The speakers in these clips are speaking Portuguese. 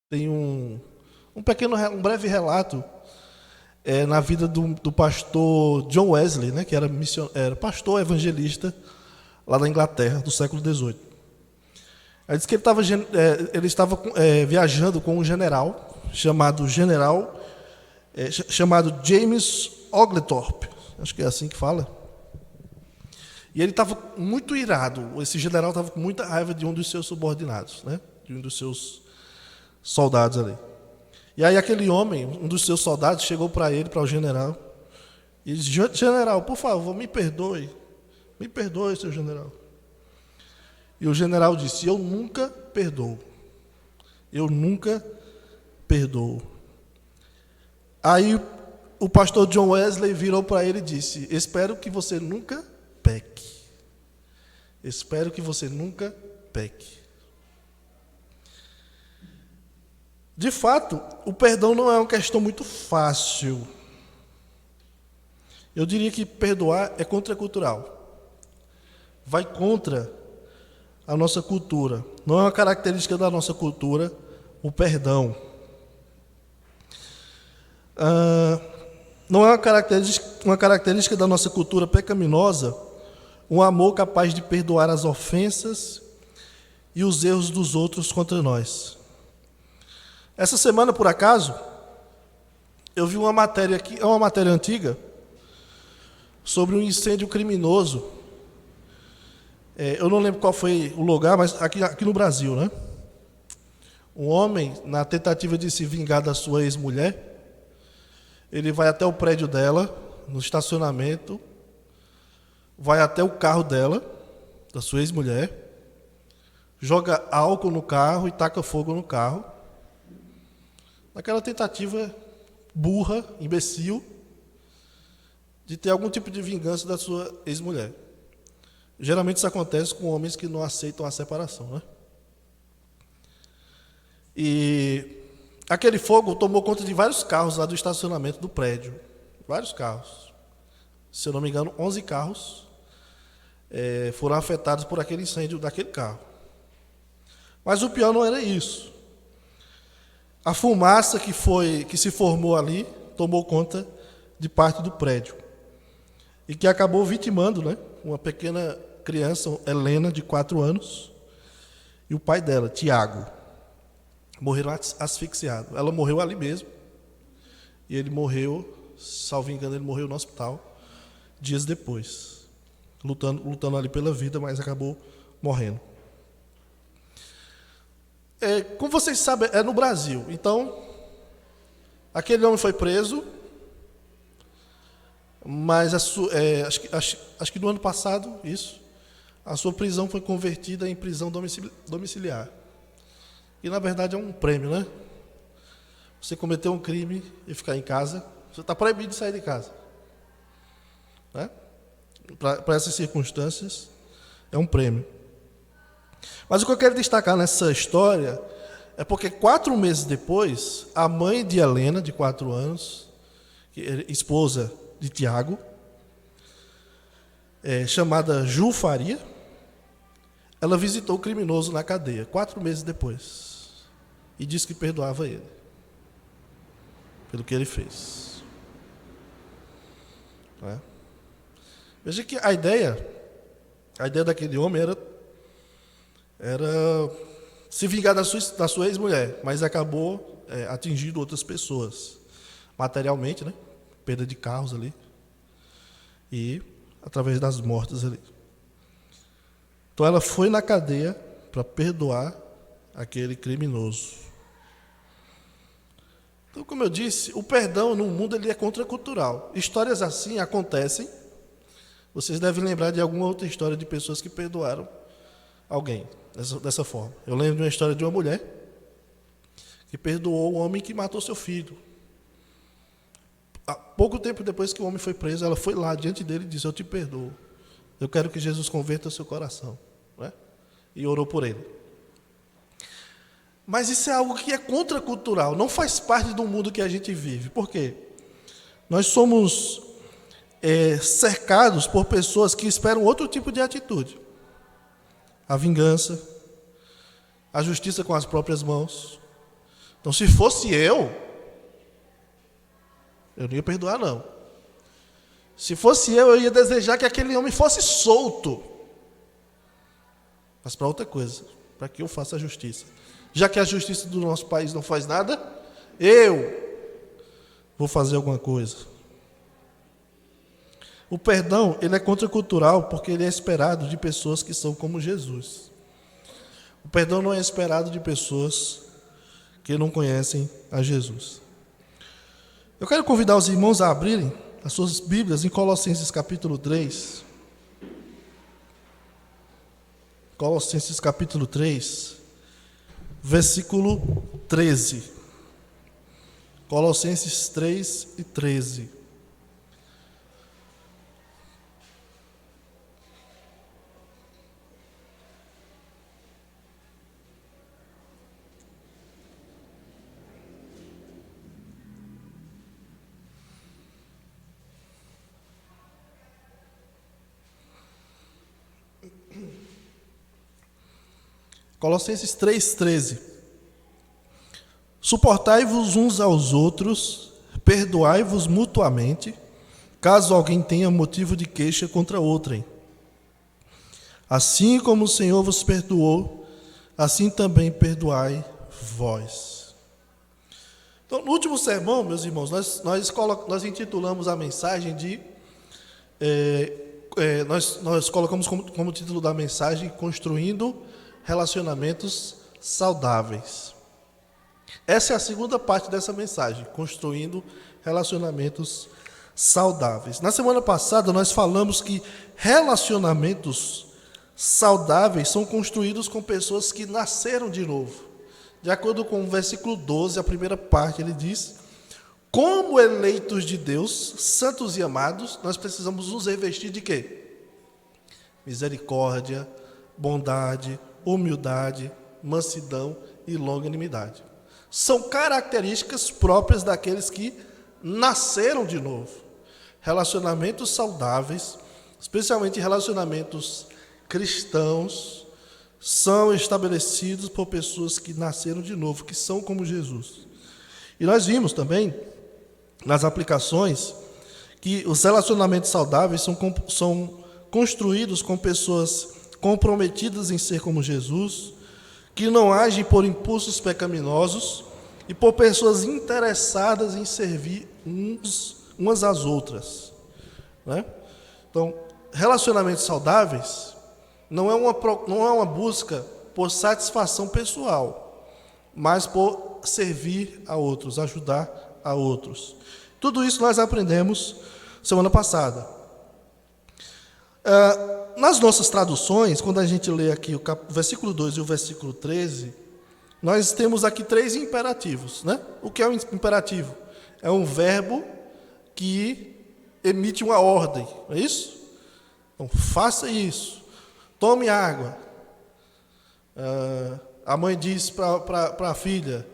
Tem um breve relato na vida do pastor John Wesley, né, que era pastor evangelista lá da Inglaterra, do século XVIII. Aí diz que ele estava viajando com um general chamado James Oglethorpe, acho que é assim que fala. E ele estava muito irado, esse general estava com muita raiva de um dos seus subordinados, né, de um dos seus soldados ali. E aí aquele homem, um dos seus soldados, chegou para o general, e disse: general, por favor, me perdoe, seu general. E o general disse: eu nunca perdoo. Aí o pastor John Wesley virou para ele e disse: espero que você nunca peque. Espero que você nunca peque. De fato, o perdão não é uma questão muito fácil. Eu diria que perdoar é contracultural. Vai contra a nossa cultura. Não é uma característica da nossa cultura o perdão. Não é uma característica da nossa cultura pecaminosa um amor capaz de perdoar as ofensas e os erros dos outros contra nós. Essa semana, por acaso, eu vi uma matéria aqui, é uma matéria antiga, sobre um incêndio criminoso. Eu não lembro qual foi o lugar, mas aqui no Brasil, né? Um homem, na tentativa de se vingar da sua ex-mulher, ele vai até o prédio dela, no estacionamento, vai até o carro dela, da sua ex-mulher, joga álcool no carro e taca fogo no carro, naquela tentativa burra, imbecil, de ter algum tipo de vingança da sua ex-mulher. Geralmente isso acontece com homens que não aceitam a separação, né? E aquele fogo tomou conta de vários carros lá do estacionamento do prédio. Vários carros. Se eu não me engano, 11 carros foram afetados por aquele incêndio daquele carro. Mas o pior não era isso. A fumaça que se formou ali tomou conta de parte do prédio. E que acabou vitimando, né, uma pequena criança, Helena, de 4 anos, e o pai dela, Tiago. Morreram asfixiados. Ela morreu ali mesmo. E ele morreu, salvo engano, ele morreu no hospital dias depois. Lutando ali pela vida, mas acabou morrendo. Como vocês sabem, é no Brasil. Então, aquele homem foi preso, mas acho que no ano passado, a sua prisão foi convertida em prisão domiciliar. E, na verdade, é um prêmio, né? Você cometeu um crime e ficar em casa, você está proibido de sair de casa. Né? Para essas circunstâncias, é um prêmio. Mas o que eu quero destacar nessa história é porque 4 meses depois, a mãe de Helena, de 4 anos, esposa de Tiago, chamada Ju Faria, ela visitou o criminoso na cadeia, 4 meses depois, e disse que perdoava ele, pelo que ele fez. Veja que a ideia daquele homem era se vingar da sua ex-mulher, mas acabou atingindo outras pessoas, materialmente, né? Perda de carros ali, e através das mortes ali. Então ela foi na cadeia para perdoar aquele criminoso. Então, como eu disse, o perdão no mundo ele é contracultural. Histórias assim acontecem. Vocês devem lembrar de alguma outra história de pessoas que perdoaram alguém dessa forma. Eu lembro de uma história de uma mulher que perdoou o homem que matou seu filho. Pouco tempo depois que o homem foi preso, ela foi lá diante dele e disse: eu te perdoo. Eu quero que Jesus converta o seu coração. Né? E orou por ele. Mas isso é algo que é contracultural, não faz parte do mundo que a gente vive. Por quê? Nós somos cercados por pessoas que esperam outro tipo de atitude. A vingança, a justiça com as próprias mãos. Então, se fosse eu não ia perdoar, não. Se fosse eu ia desejar que aquele homem fosse solto. Mas para outra coisa, para que eu faça a justiça. Já que a justiça do nosso país não faz nada, eu vou fazer alguma coisa. O perdão, ele é contracultural porque ele é esperado de pessoas que são como Jesus. O perdão não é esperado de pessoas que não conhecem a Jesus. Eu quero convidar os irmãos a abrirem as suas Bíblias em Colossenses capítulo 3. Colossenses capítulo 3, versículo 13. Colossenses 3 e 13. Colossenses 3,13. Suportai-vos uns aos outros, perdoai-vos mutuamente, caso alguém tenha motivo de queixa contra outrem. Assim como o Senhor vos perdoou, assim também perdoai vós. Então, no último sermão, meus irmãos, nós intitulamos a mensagem de... nós colocamos como título da mensagem, Construindo Relacionamentos Saudáveis. Essa é a segunda parte dessa mensagem, Construindo Relacionamentos Saudáveis. Na semana passada nós falamos que relacionamentos saudáveis são construídos com pessoas que nasceram de novo. De acordo com o versículo 12, a primeira parte, ele diz: como eleitos de Deus, santos e amados, nós precisamos nos revestir de quê? Misericórdia, bondade, humildade, mansidão e longanimidade. São características próprias daqueles que nasceram de novo. Relacionamentos saudáveis, especialmente relacionamentos cristãos, são estabelecidos por pessoas que nasceram de novo, que são como Jesus. E nós vimos também, nas aplicações, que os relacionamentos saudáveis são construídos com pessoas comprometidas em ser como Jesus, que não agem por impulsos pecaminosos e por pessoas interessadas em servir umas às outras, né? Então, relacionamentos saudáveis não é uma busca por satisfação pessoal, mas por servir a outros, ajudar a outros. Tudo isso nós aprendemos semana passada. Nas nossas traduções, quando a gente lê aqui o versículo 2 e o versículo 13, nós temos aqui 3 imperativos, né? O que é um imperativo? É um verbo que emite uma ordem, não é isso? Então, faça isso. Tome água. A mãe diz para a filha,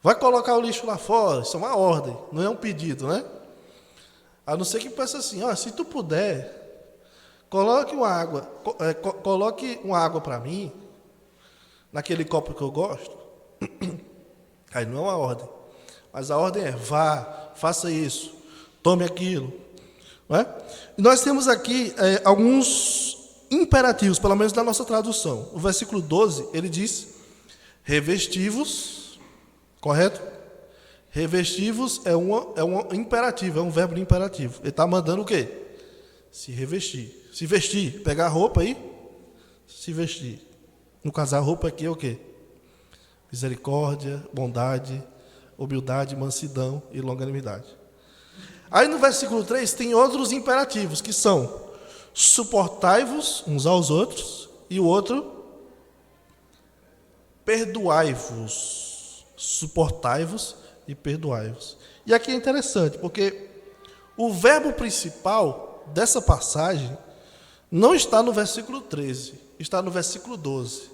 vai colocar o lixo lá fora. Isso é uma ordem, não é um pedido, né? A não ser que pense assim, se tu puder, coloque uma água para mim, naquele copo que eu gosto. Aí não é uma ordem. Mas a ordem é, vá, faça isso, tome aquilo. Não é? E nós temos aqui alguns imperativos, pelo menos na nossa tradução. O versículo 12, ele diz, revestivos, correto? Revestivos é um imperativo, é um verbo imperativo. Ele está mandando o quê? Se revestir. Se vestir, pegar a roupa aí, se vestir. No caso, a roupa aqui é o quê? Misericórdia, bondade, humildade, mansidão e longanimidade. Aí no versículo 3 tem outros imperativos, que são suportai-vos uns aos outros, e o outro, perdoai-vos. Suportai-vos e perdoai-vos. E aqui é interessante, porque o verbo principal dessa passagem não está no versículo 13, está no versículo 12.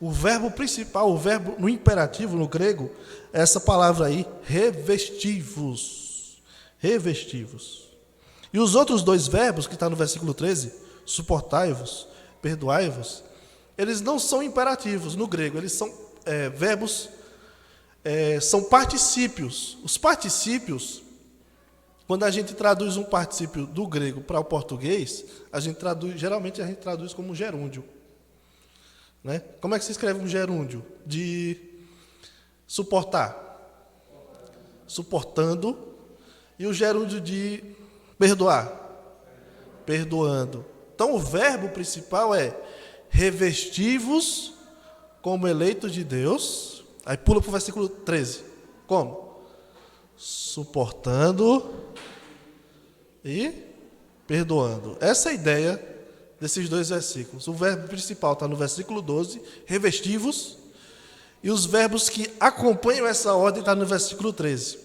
O verbo principal, o verbo no imperativo, no grego, é essa palavra aí, revestivos. Revesti-vos. E os outros dois verbos, que está no versículo 13, suportai-vos, perdoai-vos, eles não são imperativos no grego, eles são verbos, são particípios. Os particípios, quando a gente traduz um particípio do grego para o português, geralmente a gente traduz como gerúndio. Né? Como é que se escreve um gerúndio? De suportar. Suportando. E o gerúndio de perdoar. Perdoando. Então o verbo principal é revesti-vos como eleitos de Deus. Aí pula para o versículo 13. Como? Suportando e perdoando. Essa é a ideia desses dois versículos. O verbo principal está no versículo 12, revesti-vos, e os verbos que acompanham essa ordem estão no versículo 13,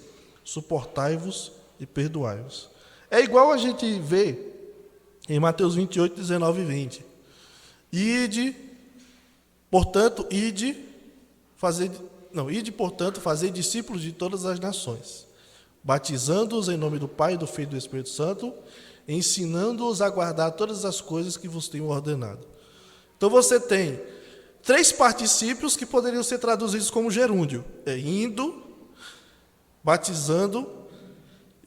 suportai-vos e perdoai-vos. É igual a gente vê em Mateus 28, 19 e 20. Ide, portanto, portanto, fazei discípulos de todas as nações, batizando-os em nome do Pai, do Filho e do Espírito Santo, ensinando-os a guardar todas as coisas que vos tenho ordenado. Então você tem 3 particípios que poderiam ser traduzidos como gerúndio. Indo, batizando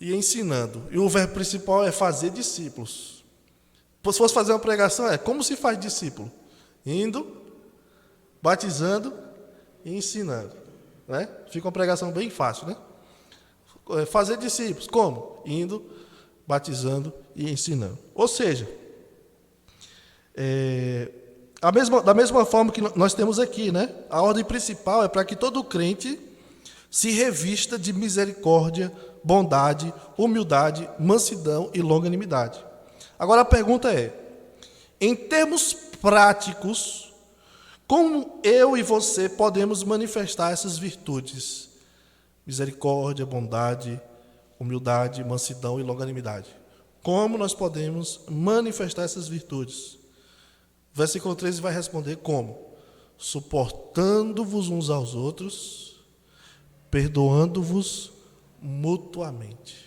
e ensinando. E o verbo principal é fazer discípulos. Se fosse fazer uma pregação, como se faz discípulo? Indo, batizando e ensinando. Né? Fica uma pregação bem fácil, né? Fazer discípulos, como? Indo, batizando e ensinando. Ou seja, da mesma forma que nós temos aqui, né? A ordem principal é para que todo crente se revista de misericórdia, bondade, humildade, mansidão e longanimidade. Agora a pergunta é, em termos práticos, como eu e você podemos manifestar essas virtudes? Misericórdia, bondade, humildade, mansidão e longanimidade. Como nós podemos manifestar essas virtudes? O versículo 13 vai responder como? Suportando-vos uns aos outros, perdoando-vos mutuamente.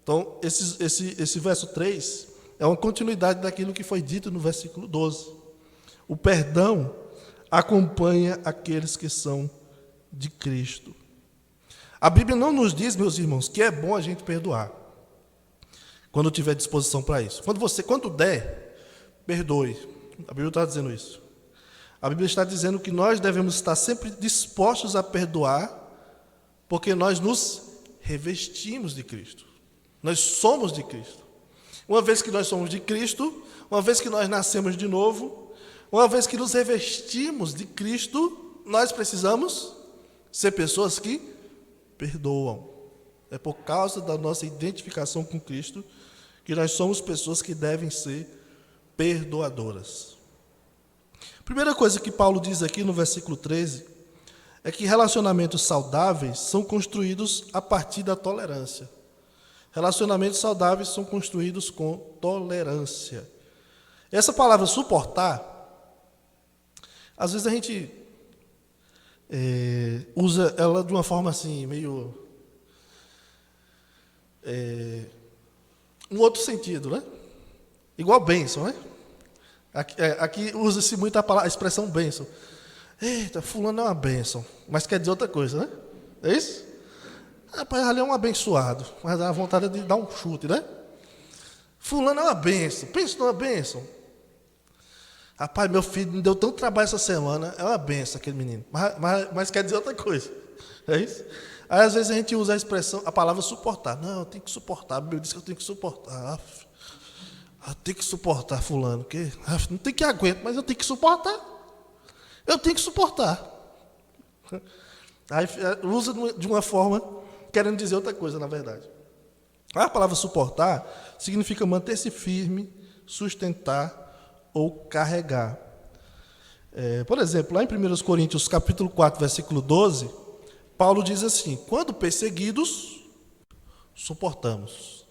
Então, esse verso 3 é uma continuidade daquilo que foi dito no versículo 12. O perdão acompanha aqueles que são de Cristo. A Bíblia não nos diz, meus irmãos, que é bom a gente perdoar, quando tiver disposição para isso. Quando der, perdoe. A Bíblia está dizendo isso. A Bíblia está dizendo que nós devemos estar sempre dispostos a perdoar, porque nós nos revestimos de Cristo. Nós somos de Cristo. Uma vez que nós somos de Cristo, uma vez que nós nascemos de novo, uma vez que nos revestimos de Cristo, nós precisamos ser pessoas que perdoam. É por causa da nossa identificação com Cristo que nós somos pessoas que devem ser perdoadoras. A primeira coisa que Paulo diz aqui no versículo 13 é que relacionamentos saudáveis são construídos a partir da tolerância. Relacionamentos saudáveis são construídos com tolerância. Essa palavra suportar, às vezes a gente usa ela de uma forma assim, meio... um outro sentido, né? Igual bênção, né? Aqui usa-se muito a expressão bênção. Eita, fulano é uma bênção, mas quer dizer outra coisa, né? É isso? Rapaz, ali é um abençoado, mas dá vontade de dar um chute, né? Fulano é uma bênção, pensa numa bênção. Rapaz, meu filho me deu tanto trabalho essa semana, é uma bênção aquele menino, mas quer dizer outra coisa, é isso? Aí às vezes a gente usa a palavra suportar. Não, eu tenho que suportar, a Bíblia diz que eu tenho que suportar. Eu tenho que suportar fulano, que não tem que aguentar, mas eu tenho que suportar. Eu tenho que suportar. Aí usa de uma forma querendo dizer outra coisa, na verdade. A palavra suportar significa manter-se firme, sustentar ou carregar. Por exemplo, lá em 1 Coríntios capítulo 4, versículo 12, Paulo diz assim: quando perseguidos, suportamos.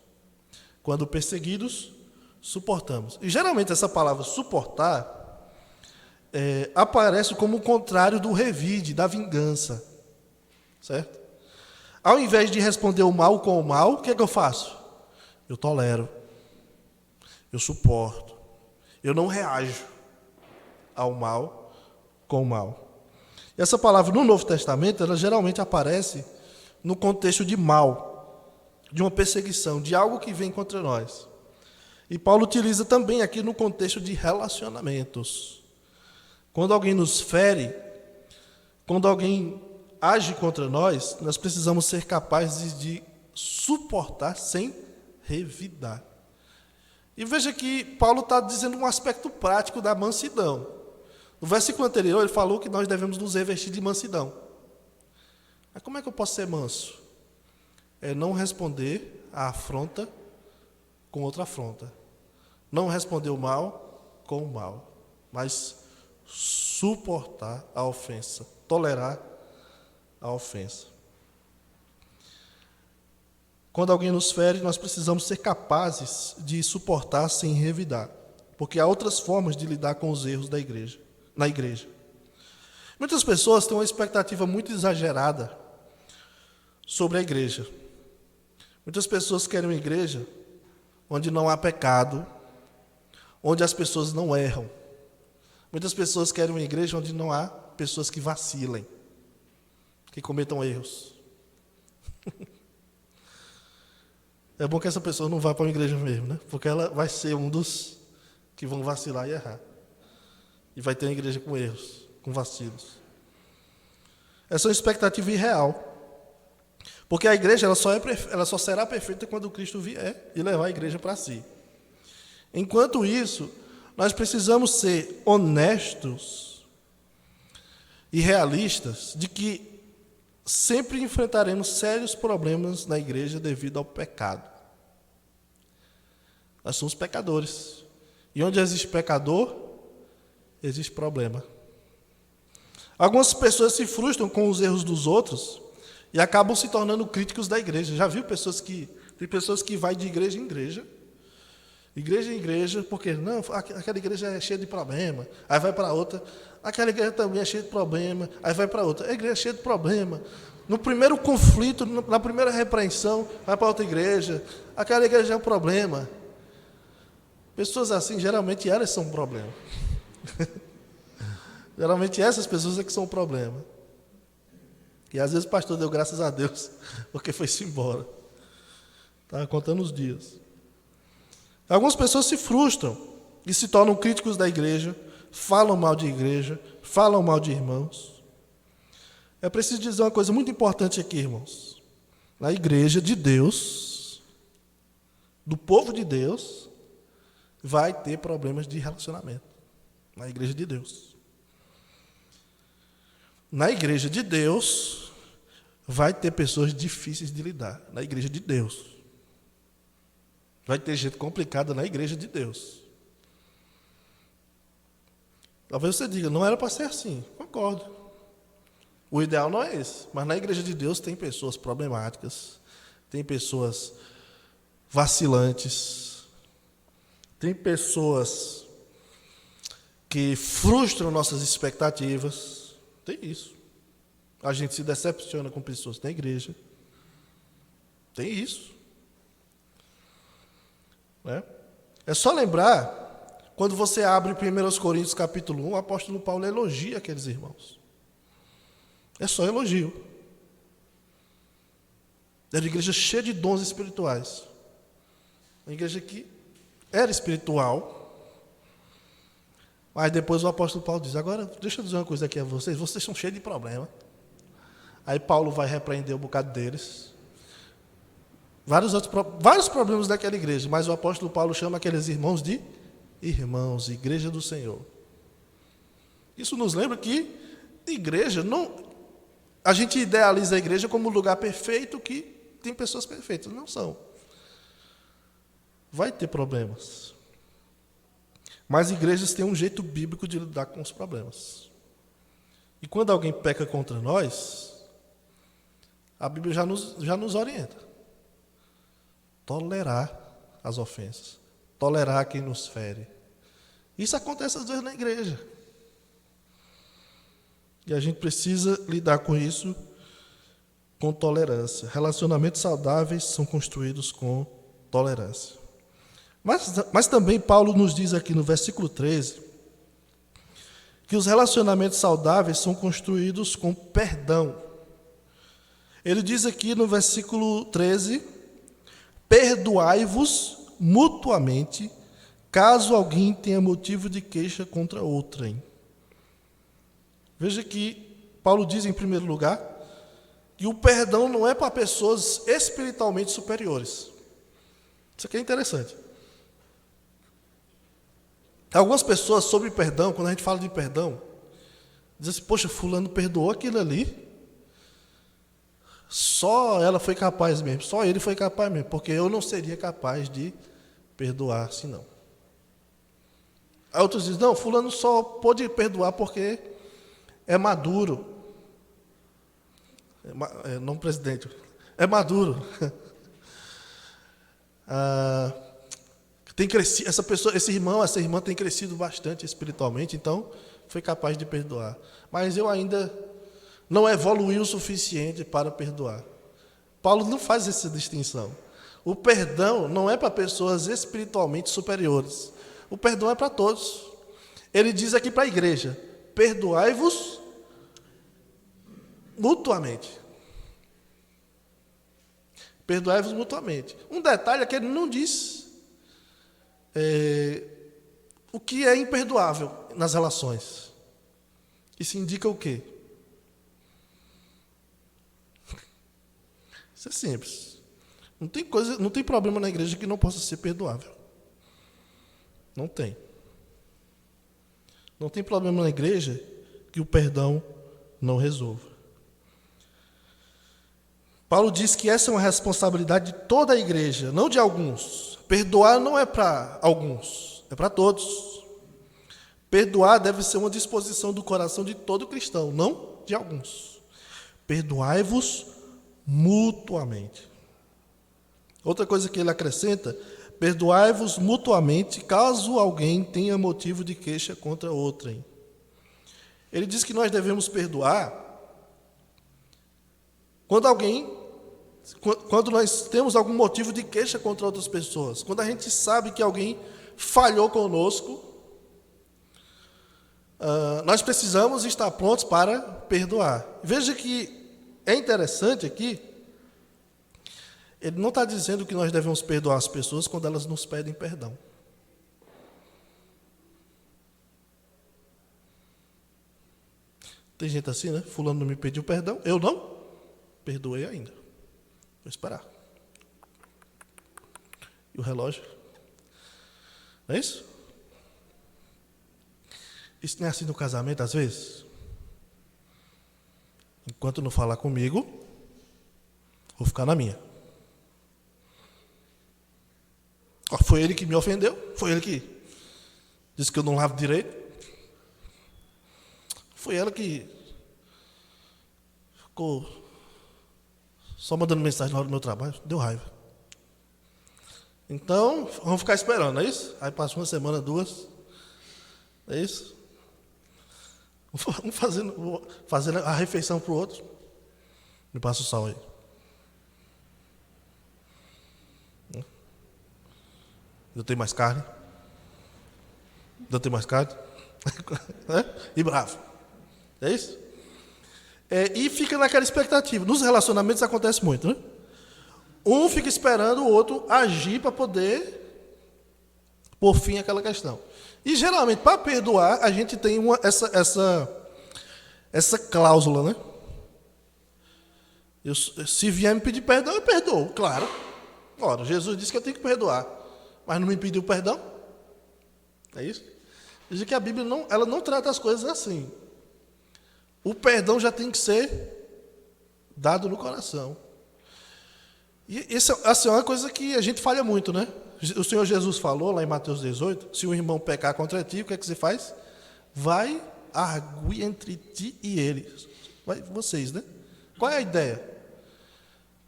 Quando perseguidos, suportamos. E geralmente essa palavra suportar aparece como o contrário do revide, da vingança. Certo? Ao invés de responder o mal com o mal, o que é que eu faço? Eu tolero, eu suporto, eu não reajo ao mal com o mal. E essa palavra no Novo Testamento, ela geralmente aparece no contexto de mal, de uma perseguição, de algo que vem contra nós. E Paulo utiliza também aqui no contexto de relacionamentos. Quando alguém nos fere, quando alguém age contra nós, nós precisamos ser capazes de suportar sem revidar. E veja que Paulo está dizendo um aspecto prático da mansidão. No versículo anterior, ele falou que nós devemos nos revestir de mansidão. Mas como é que eu posso ser manso? É não responder a afronta com outra afronta. Não responder o mal com o mal. Mas suportar a ofensa. Tolerar a ofensa. Quando alguém nos fere, nós precisamos ser capazes de suportar sem revidar. Porque há outras formas de lidar com os erros na igreja. Muitas pessoas têm uma expectativa muito exagerada sobre a igreja. Muitas pessoas querem uma igreja onde não há pecado, onde as pessoas não erram. Muitas pessoas querem uma igreja onde não há pessoas que vacilem, que cometam erros. É bom que essa pessoa não vá para uma igreja mesmo, né? Porque ela vai ser um dos que vão vacilar e errar. E vai ter uma igreja com erros, com vacilos. Essa é uma expectativa irreal. Porque a igreja ela só será perfeita quando Cristo vier e levar a igreja para si. Enquanto isso, nós precisamos ser honestos e realistas de que sempre enfrentaremos sérios problemas na igreja devido ao pecado. Nós somos pecadores. E onde existe pecador, existe problema. Algumas pessoas se frustram com os erros dos outros e acabam se tornando críticos da igreja. Já viu tem pessoas que vai de igreja em igreja, porque não, aquela igreja é cheia de problema, aí vai para outra, aquela igreja também é cheia de problema, aí vai para outra, a igreja é cheia de problema. No primeiro conflito, na primeira repreensão, vai para outra igreja, aquela igreja é um problema. Pessoas assim, geralmente elas são um problema. Geralmente essas pessoas é que são um problema. E às vezes o pastor deu graças a Deus, porque foi-se embora. Estava contando os dias. Algumas pessoas se frustram e se tornam críticos da igreja, falam mal de igreja, falam mal de irmãos. É preciso dizer uma coisa muito importante aqui, irmãos. Na igreja de Deus, do povo de Deus, vai ter problemas de relacionamento. Na igreja de Deus. Na igreja de Deus, vai ter pessoas difíceis de lidar. Na igreja de Deus. Vai ter gente complicada na igreja de Deus. Talvez você diga, não era para ser assim. Concordo. O ideal não é esse. Mas na igreja de Deus tem pessoas problemáticas, tem pessoas vacilantes, tem pessoas que frustram nossas expectativas. Tem isso. A gente se decepciona com pessoas na igreja. Tem isso. Né? É só lembrar, quando você abre 1 Coríntios capítulo 1, o apóstolo Paulo elogia aqueles irmãos. É só elogio. Era uma igreja cheia de dons espirituais. Uma igreja que era espiritual. Mas depois o apóstolo Paulo diz, agora deixa eu dizer uma coisa aqui a vocês são cheios de problema. Aí Paulo vai repreender um bocado deles. Vários problemas daquela igreja, mas o apóstolo Paulo chama aqueles irmãos de irmãos, igreja do Senhor. Isso nos lembra que igreja não... A gente idealiza a igreja como um lugar perfeito que tem pessoas perfeitas. Não são. Vai ter problemas. Mas igrejas têm um jeito bíblico de lidar com os problemas. E quando alguém peca contra nós, a Bíblia já nos orienta. Tolerar as ofensas. Tolerar quem nos fere. Isso acontece às vezes na igreja. E a gente precisa lidar com isso com tolerância. Relacionamentos saudáveis são construídos com tolerância. Mas também Paulo nos diz aqui no versículo 13 que os relacionamentos saudáveis são construídos com perdão. Ele diz aqui no versículo 13: perdoai-vos mutuamente, caso alguém tenha motivo de queixa contra outrem. Veja que Paulo diz, em primeiro lugar, que o perdão não é para pessoas espiritualmente superiores. Isso aqui é interessante. Algumas pessoas, sobre perdão, quando a gente fala de perdão, dizem assim: poxa, fulano perdoou aquilo ali, só ela foi capaz mesmo, só ele foi capaz mesmo, porque eu não seria capaz de perdoar assim não. Aí outros dizem: não, fulano só pôde perdoar porque é maduro. Não presidente, é maduro. Tem crescido, essa pessoa, esse irmão, essa irmã tem crescido bastante espiritualmente, então foi capaz de perdoar. Mas eu ainda não evoluí o suficiente para perdoar. Paulo não faz essa distinção. O perdão não é para pessoas espiritualmente superiores. O perdão é para todos. Ele diz aqui para a igreja: perdoai-vos mutuamente. Perdoai-vos mutuamente. Um detalhe é que ele não diz o que é imperdoável nas relações. Isso indica o quê? Isso é simples. Não tem problema na igreja que não possa ser perdoável. Não tem. Não tem problema na igreja que o perdão não resolva. Paulo diz que essa é uma responsabilidade de toda a igreja, não de alguns. Perdoar não é para alguns, é para todos. Perdoar deve ser uma disposição do coração de todo cristão, não de alguns. Perdoai-vos mutuamente. Outra coisa que ele acrescenta: perdoai-vos mutuamente, caso alguém tenha motivo de queixa contra outrem. Ele diz que nós devemos perdoar quando nós temos algum motivo de queixa contra outras pessoas, quando a gente sabe que alguém falhou conosco, nós precisamos estar prontos para perdoar. Veja que é interessante aqui, ele não está dizendo que nós devemos perdoar as pessoas quando elas nos pedem perdão. Tem gente assim, né? Fulano não me pediu perdão, eu não perdoei ainda. Vou esperar. E o relógio? Não é isso? Isso não é assim no casamento, às vezes? Enquanto não falar comigo, vou ficar na minha. Foi ele que me ofendeu? Foi ele que disse que eu não lavo direito? Foi ela que ficou só mandando mensagem na hora do meu trabalho? Deu raiva. Então, vamos ficar esperando, não é isso? Aí passa uma semana, duas. É isso? Vamos fazendo a refeição para o outro. Me passa o sal aí. Eu tenho mais carne. Eu tenho mais carne. E bravo. É isso? E fica naquela expectativa. Nos relacionamentos acontece muito, né? Um fica esperando o outro agir para poder pôr fim àquela questão. E geralmente, para perdoar, a gente tem essa cláusula, né? Se vier me pedir perdão, eu perdoo, claro. Ora, Jesus disse que eu tenho que perdoar, mas não me pediu perdão. É isso? Diz que a Bíblia ela não trata as coisas assim. O perdão já tem que ser dado no coração. E isso assim, é uma coisa que a gente falha muito, né? O Senhor Jesus falou lá em Mateus 18, se um irmão pecar contra ti, o que é que você faz? Vai arguir entre ti e ele. Vocês, né? Qual é a ideia?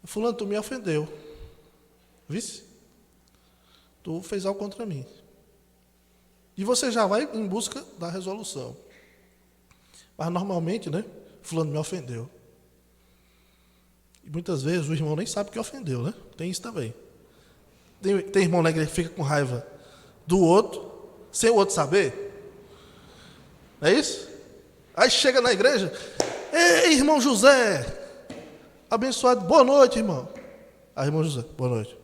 Fulano, tu me ofendeu. Vice? Tu fez algo contra mim. E você já vai em busca da resolução. Mas normalmente, né? Fulano me ofendeu. E muitas vezes o irmão nem sabe que ofendeu, né? Tem isso também. Tem irmão na igreja que fica com raiva do outro, sem o outro saber. É isso? Aí chega na igreja, ei, irmão José, abençoado, boa noite, irmão. Aí, irmão José, boa noite.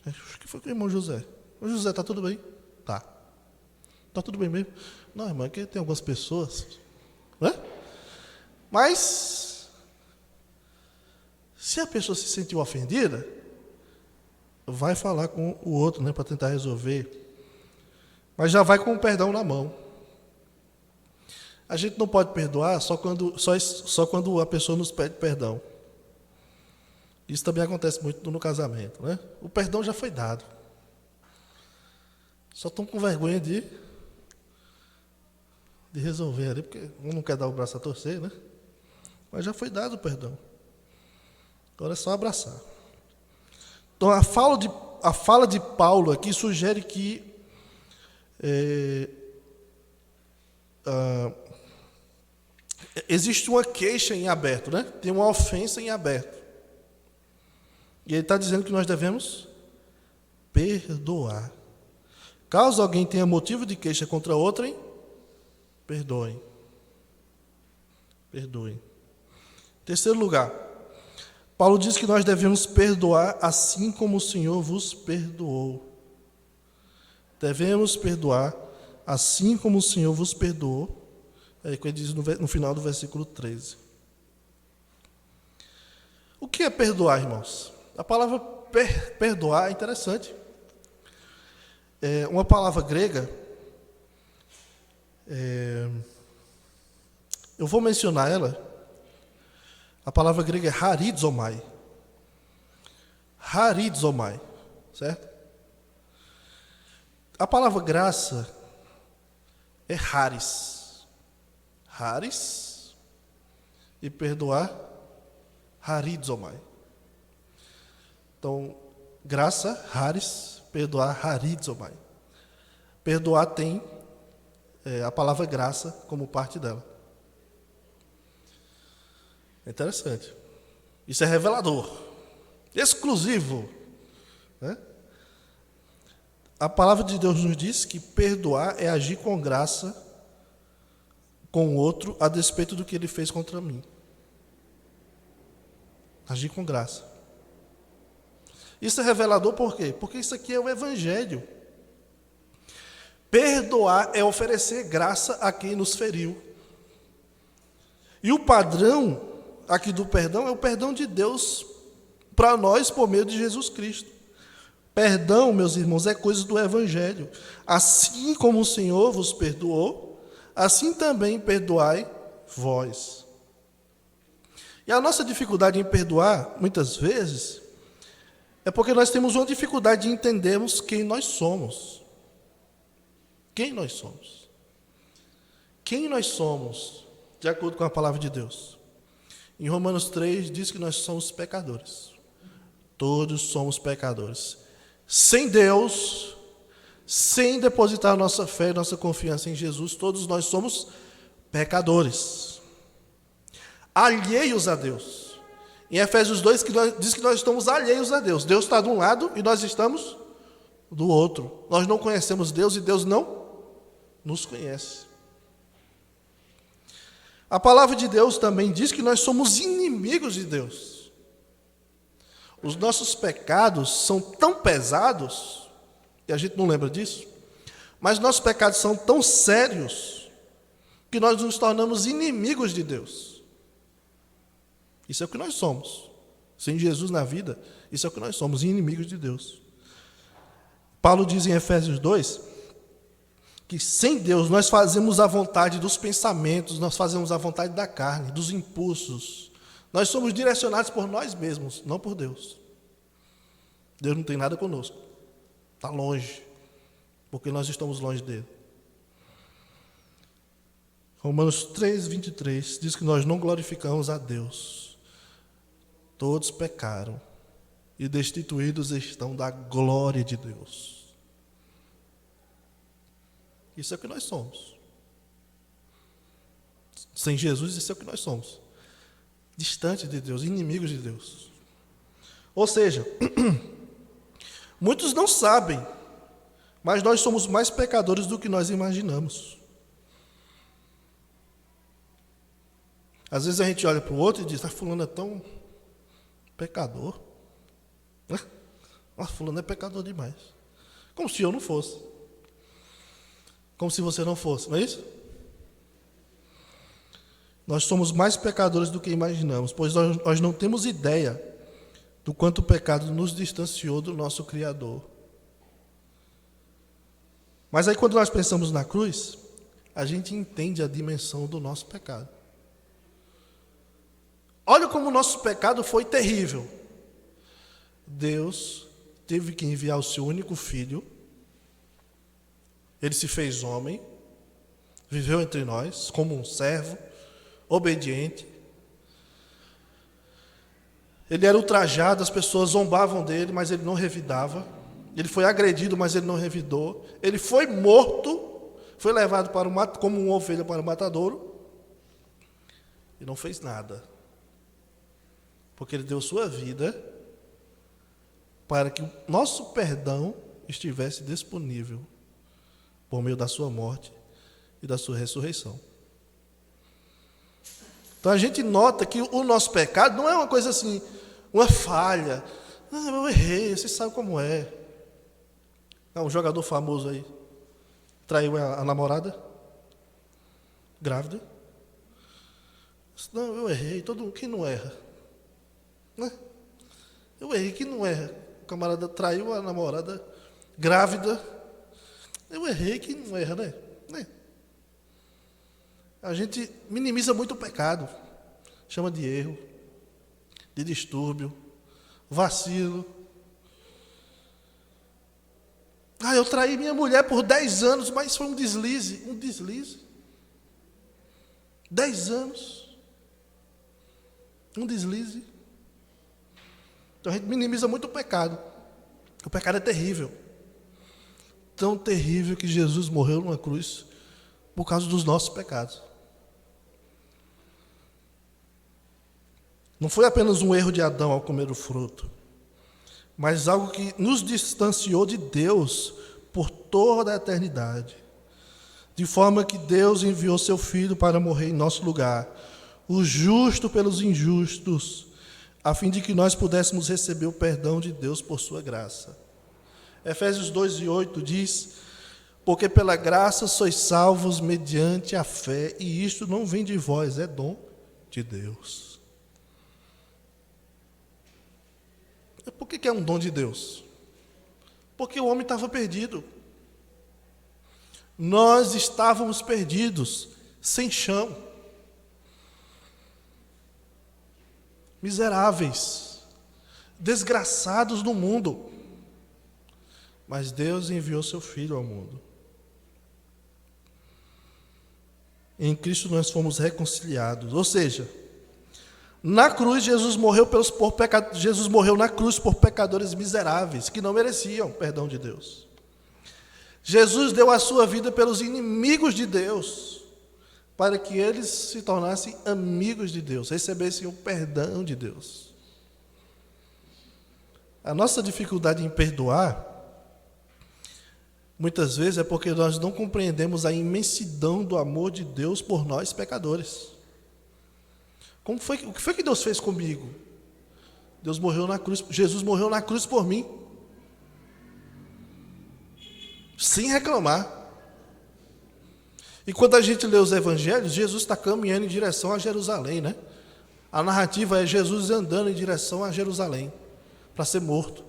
O que foi com o irmão José? Ô José, tá tudo bem? Tá. Tá tudo bem mesmo? Não, irmão, é que tem algumas pessoas, né? Mas, se a pessoa se sentiu ofendida, vai falar com o outro, né, para tentar resolver. Mas já vai com o perdão na mão. A gente não pode perdoar só quando a pessoa nos pede perdão. Isso também acontece muito no casamento, né? O perdão já foi dado. Só estão com vergonha de resolver ali, porque um não quer dar o braço a torcer, né? Mas já foi dado o perdão. Agora é só abraçar. Então, a fala de Paulo aqui sugere que existe uma queixa em aberto, né? Tem uma ofensa em aberto. E ele está dizendo que nós devemos perdoar. Caso alguém tenha motivo de queixa contra outrem, perdoem. Perdoem. Terceiro lugar, Paulo diz que nós devemos perdoar assim como o Senhor vos perdoou. Devemos perdoar assim como o Senhor vos perdoou. É o que ele diz no final do versículo 13. O que é perdoar, irmãos? A palavra perdoar é interessante. É uma palavra grega. Eu vou mencionar ela. A palavra grega é harizomai. Harizomai, certo? A palavra graça é haris. Haris e perdoar, harizomai. Então, graça, haris, perdoar, harizomai. Perdoar tem a palavra graça como parte dela. É interessante. Isso é revelador. Exclusivo. Né? A palavra de Deus nos diz que perdoar é agir com graça com o outro a despeito do que ele fez contra mim. Agir com graça. Isso é revelador por quê? Porque isso aqui é o Evangelho. Perdoar é oferecer graça a quem nos feriu. E o padrão aqui do perdão é o perdão de Deus para nós por meio de Jesus Cristo. Perdão, meus irmãos, é coisa do Evangelho. Assim como o Senhor vos perdoou, assim também perdoai vós. E a nossa dificuldade em perdoar, muitas vezes, é porque nós temos uma dificuldade de entendermos quem nós somos. Quem nós somos? Quem nós somos, de acordo com a palavra de Deus? Em Romanos 3 diz que nós somos pecadores. Todos somos pecadores. Sem Deus, sem depositar nossa fé e nossa confiança em Jesus, todos nós somos pecadores. Alheios a Deus. Em Efésios 2 diz que nós estamos alheios a Deus. Deus está de um lado e nós estamos do outro. Nós não conhecemos Deus e Deus não nos conhece. A palavra de Deus também diz que nós somos inimigos de Deus. Os nossos pecados são tão pesados, e a gente não lembra disso, mas nossos pecados são tão sérios que nós nos tornamos inimigos de Deus. Isso é o que nós somos. Sem Jesus na vida, isso é o que nós somos, inimigos de Deus. Paulo diz em Efésios 2 que sem Deus nós fazemos a vontade dos pensamentos, nós fazemos a vontade da carne, dos impulsos. Nós somos direcionados por nós mesmos, não por Deus. Deus não tem nada conosco. Está longe, porque nós estamos longe dele. Romanos 3, 23 diz que nós não glorificamos a Deus. Todos pecaram e destituídos estão da glória de Deus. Isso é o que nós somos. Sem Jesus, isso é o que nós somos. Distante de Deus, inimigos de Deus. Ou seja, muitos não sabem, mas nós somos mais pecadores do que nós imaginamos. Às vezes a gente olha para o outro e diz, fulano é tão pecador. Fulano é pecador demais. Como se eu não fosse. Como se você não fosse, não é isso? Nós somos mais pecadores do que imaginamos, pois nós não temos ideia do quanto o pecado nos distanciou do nosso Criador. Mas aí quando nós pensamos na cruz, a gente entende a dimensão do nosso pecado. Olha como o nosso pecado foi terrível. Deus teve que enviar o seu único filho. Ele se fez homem, viveu entre nós como um servo, obediente. Ele era ultrajado, as pessoas zombavam dele, mas ele não revidava. Ele foi agredido, mas ele não revidou. Ele foi morto, foi levado como uma ovelha para o matadouro e não fez nada. Porque ele deu sua vida para que o nosso perdão estivesse disponível por meio da sua morte e da sua ressurreição. Então a gente nota que o nosso pecado não é uma coisa assim, uma falha. Eu errei, você sabe como é. Um jogador famoso aí traiu a namorada, grávida. Não, eu errei, quem não erra? Eu errei, quem não erra? O camarada traiu a namorada, grávida. Eu errei, quem não erra, né? A gente minimiza muito o pecado, chama de erro, de distúrbio, vacilo. Eu traí minha mulher por 10 anos, mas foi um deslize. 10 anos. Um deslize. Então a gente minimiza muito o pecado. O pecado é terrível. Tão terrível que Jesus morreu numa cruz por causa dos nossos pecados. Não foi apenas um erro de Adão ao comer o fruto, mas algo que nos distanciou de Deus por toda a eternidade. De forma que Deus enviou seu Filho para morrer em nosso lugar, o justo pelos injustos, a fim de que nós pudéssemos receber o perdão de Deus por sua graça. Efésios 2:8 diz, porque pela graça sois salvos mediante a fé, e isto não vem de vós, é dom de Deus. Por que é um dom de Deus? Porque o homem estava perdido. Nós estávamos perdidos, sem chão. Miseráveis, desgraçados no mundo. Mas Deus enviou seu Filho ao mundo. Em Cristo nós fomos reconciliados. Ou seja, na cruz Jesus morreu na cruz por pecadores miseráveis, que não mereciam perdão de Deus. Jesus deu a sua vida pelos inimigos de Deus, para que eles se tornassem amigos de Deus, recebessem o perdão de Deus. A nossa dificuldade em perdoar, muitas vezes, é porque nós não compreendemos a imensidão do amor de Deus por nós, pecadores. O que foi que Deus fez comigo? Deus morreu na cruz, Jesus morreu na cruz por mim. Sem reclamar. E quando a gente lê os evangelhos, Jesus está caminhando em direção a Jerusalém, né? A narrativa é Jesus andando em direção a Jerusalém, para ser morto.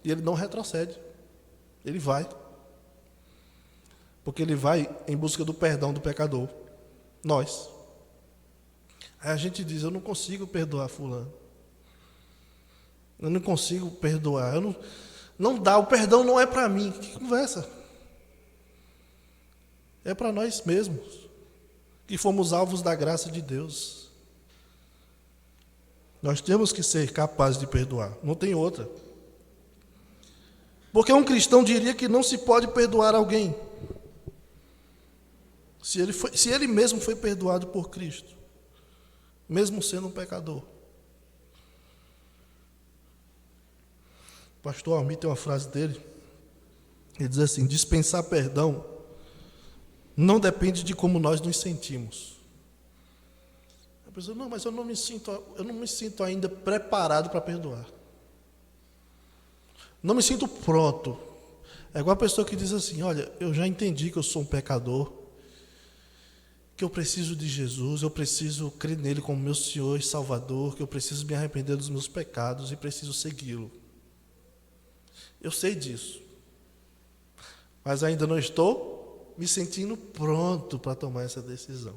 E ele não retrocede. Ele vai. Porque ele vai em busca do perdão do pecador. Nós. Aí a gente diz, eu não consigo perdoar fulano. Eu não consigo perdoar. Não dá, o perdão não é para mim. Que conversa? É para nós mesmos, que fomos alvos da graça de Deus. Nós temos que ser capazes de perdoar. Não tem outra. Porque um cristão diria que não se pode perdoar alguém. Se ele mesmo foi perdoado por Cristo, mesmo sendo um pecador. O pastor Almir tem uma frase dele, ele diz assim: dispensar perdão não depende de como nós nos sentimos. A pessoa, não, mas eu não me sinto ainda preparado para perdoar. Não me sinto pronto. É igual a pessoa que diz assim: olha, eu já entendi que eu sou um pecador, que eu preciso de Jesus, eu preciso crer nele como meu Senhor e Salvador, que eu preciso me arrepender dos meus pecados e preciso segui-lo. Eu sei disso, mas ainda não estou me sentindo pronto para tomar essa decisão.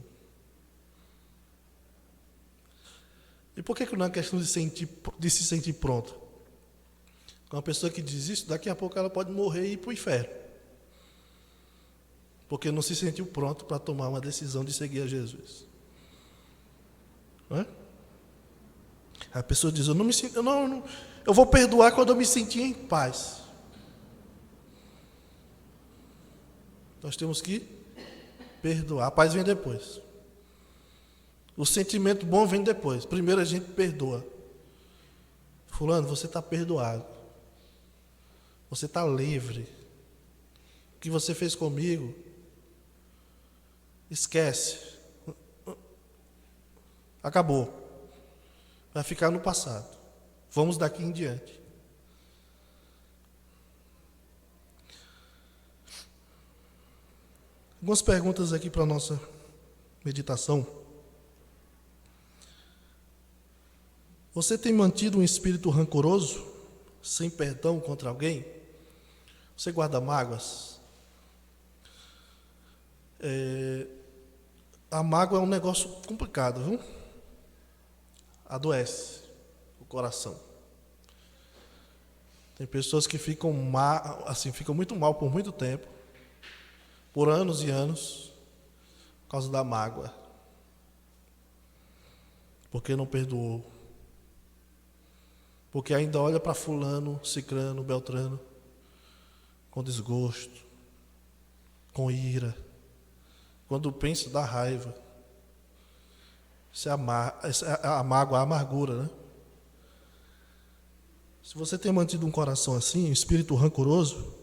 E por que não é questão de se sentir pronto? Uma pessoa que diz isso, daqui a pouco ela pode morrer e ir para o inferno, porque não se sentiu pronto para tomar uma decisão de seguir a Jesus. Não é? A pessoa diz: eu vou perdoar quando eu me sentir em paz. Nós temos que perdoar. A paz vem depois. O sentimento bom vem depois. Primeiro a gente perdoa. Fulano, você está perdoado. Você está livre. O que você fez comigo, esquece. Acabou. Vai ficar no passado. Vamos daqui em diante. Algumas perguntas aqui para a nossa meditação. Você tem mantido um espírito rancoroso, sem perdão contra alguém? Você guarda mágoas? A mágoa é um negócio complicado, viu? Adoece o coração. Tem pessoas que ficam muito mal por muito tempo, por anos e anos, por causa da mágoa, porque não perdoou, porque ainda olha para fulano, cicrano, beltrano, com desgosto, com ira, quando pensa dá raiva. Isso é a mágoa, a amargura, né? Se você tem mantido um coração assim, um espírito rancoroso,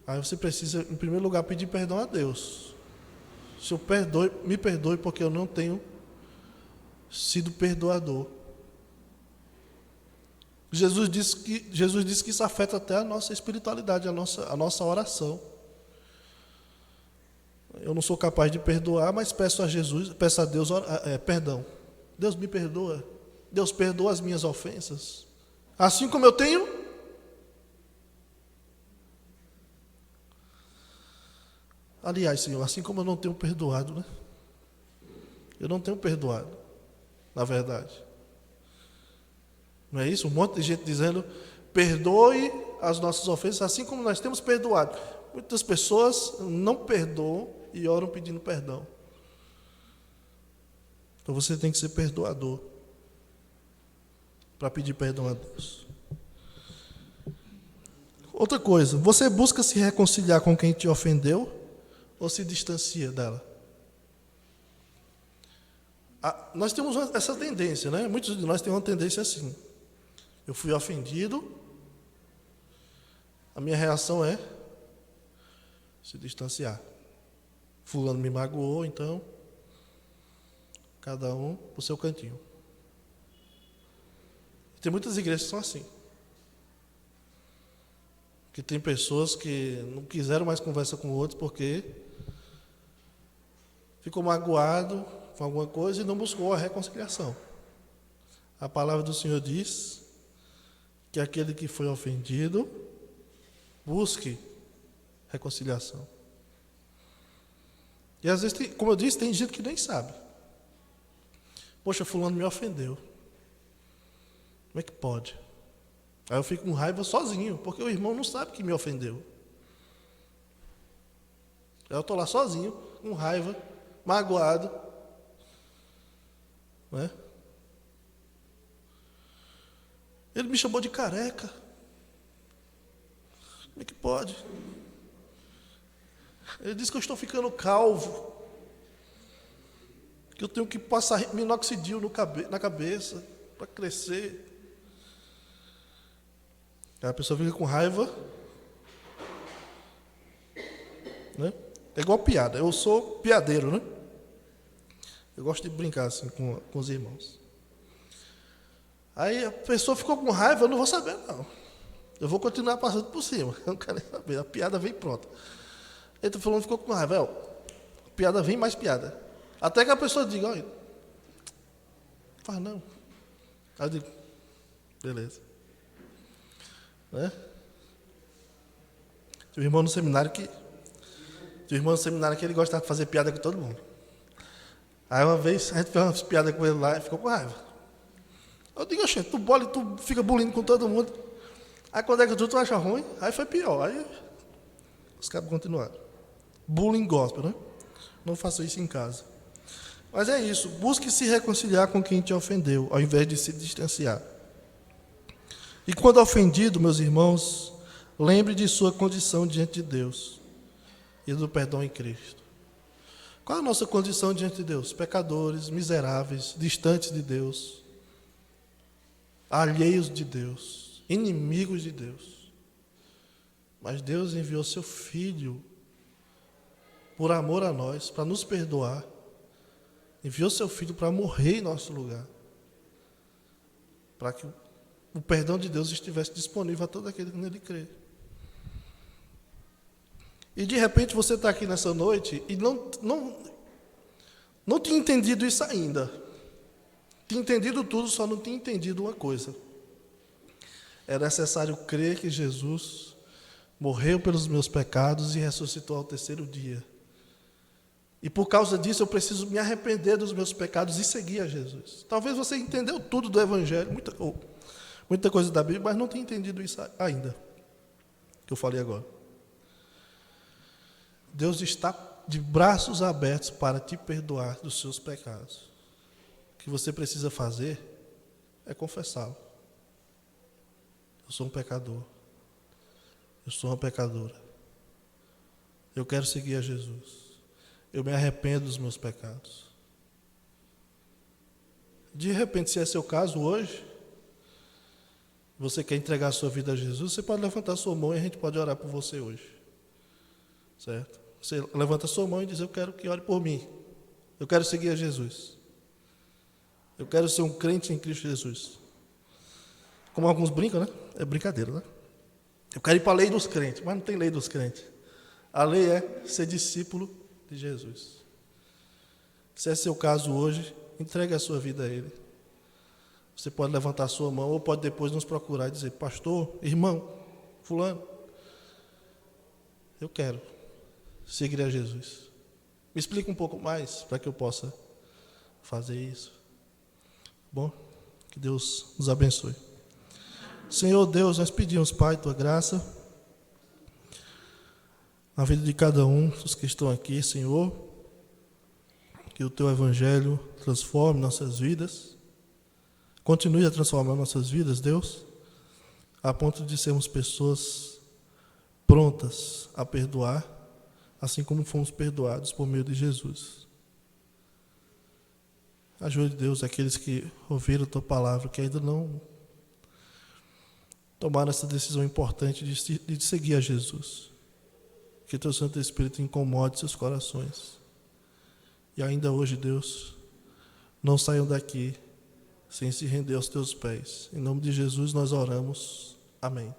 aí você precisa, em primeiro lugar, pedir perdão a Deus. Me perdoe porque eu não tenho sido perdoador. Jesus disse que isso afeta até a nossa espiritualidade, a nossa oração. Eu não sou capaz de perdoar, mas peço a Deus perdão. Deus me perdoa. Deus perdoa as minhas ofensas. Assim como eu tenho. Aliás, Senhor, assim como eu não tenho perdoado, né? Eu não tenho perdoado, na verdade. Não é isso? Um monte de gente dizendo: perdoe as nossas ofensas, assim como nós temos perdoado. Muitas pessoas não perdoam e oram pedindo perdão. Então você tem que ser perdoador para pedir perdão a Deus. Outra coisa, você busca se reconciliar com quem te ofendeu ou se distancia dela? Nós temos essa tendência, né? Muitos de nós têm uma tendência assim. Eu fui ofendido, a minha reação é se distanciar. Fulano me magoou, então cada um pro seu cantinho. Tem muitas igrejas que são assim. Que tem pessoas que não quiseram mais conversa com outros porque ficou magoado com alguma coisa e não buscou a reconciliação. A palavra do Senhor diz que aquele que foi ofendido busque reconciliação. E às vezes, como eu disse, tem gente que nem sabe. Poxa, fulano me ofendeu. Como é que pode? Aí eu fico com raiva sozinho, porque o irmão não sabe que me ofendeu. Aí eu estou lá sozinho, com raiva, magoado. Né? Ele me chamou de careca. Como é que pode? Ele diz que eu estou ficando calvo, que eu tenho que passar minoxidil na cabeça para crescer. Aí a pessoa fica com raiva, né? É igual piada. Eu sou piadeiro, né? Eu gosto de brincar assim com os irmãos. Aí a pessoa ficou com raiva, eu não vou saber, não. Eu vou continuar passando por cima. Eu não quero nem saber. A piada vem pronta. Ele está falando, ficou com raiva. A piada vem, mais piada. Até que a pessoa diga, olha, faz não. Aí eu digo, beleza. Né? Tinha um irmão no seminário que ele gostava de fazer piada com todo mundo. Aí uma vez a gente fez umas piadas com ele lá e ficou com raiva. Eu digo, gente, tu fica bullying com todo mundo. Aí quando é que tu acha ruim? Aí foi pior. Aí os caras continuaram. Bullying gospel, né? Não faça isso em casa. Mas é isso. Busque se reconciliar com quem te ofendeu, ao invés de se distanciar. E quando ofendido, meus irmãos, lembre de sua condição diante de Deus e do perdão em Cristo. Qual é a nossa condição diante de Deus? Pecadores, miseráveis, distantes de Deus, alheios de Deus, inimigos de Deus. Mas Deus enviou seu Filho por amor a nós, para nos perdoar. Enviou seu Filho para morrer em nosso lugar, para que o perdão de Deus estivesse disponível a todo aquele que nele crê. E de repente você está aqui nessa noite e não tinha entendido isso ainda. Tinha entendido tudo, só não tinha entendido uma coisa. É necessário crer que Jesus morreu pelos meus pecados e ressuscitou ao terceiro dia. E por causa disso eu preciso me arrepender dos meus pecados e seguir a Jesus. Talvez você entendeu tudo do Evangelho, muita coisa da Bíblia, mas não tenha entendido isso ainda, que eu falei agora. Deus está de braços abertos para te perdoar dos seus pecados. O que você precisa fazer é confessá-lo. Eu sou um pecador. Eu sou uma pecadora. Eu quero seguir a Jesus. Eu me arrependo dos meus pecados. De repente, se é seu caso hoje, você quer entregar a sua vida a Jesus, você pode levantar a sua mão e a gente pode orar por você hoje. Certo? Você levanta a sua mão e diz, eu quero que ore por mim. Eu quero seguir a Jesus. Eu quero ser um crente em Cristo Jesus. Como alguns brincam, né? É brincadeira, né? Eu quero ir para a lei dos crentes, mas não tem lei dos crentes. A lei é ser discípulo de Jesus. Se é seu caso hoje, entregue a sua vida a Ele. Você pode levantar a sua mão ou pode depois nos procurar e dizer, pastor, irmão, fulano, eu quero seguir a Jesus. Me explica um pouco mais para que eu possa fazer isso. Bom, que Deus nos abençoe. Senhor Deus, nós pedimos, Pai, Tua graça na vida de cada um dos que estão aqui, Senhor, que o Teu Evangelho transforme nossas vidas, continue a transformar nossas vidas, Deus, a ponto de sermos pessoas prontas a perdoar, assim como fomos perdoados por meio de Jesus. Ajude, Deus, aqueles que ouviram a Tua palavra, que ainda não tomaram essa decisão importante de seguir a Jesus. Que Teu Santo Espírito incomode seus corações. E ainda hoje, Deus, não saiam daqui sem se render aos Teus pés. Em nome de Jesus nós oramos. Amém.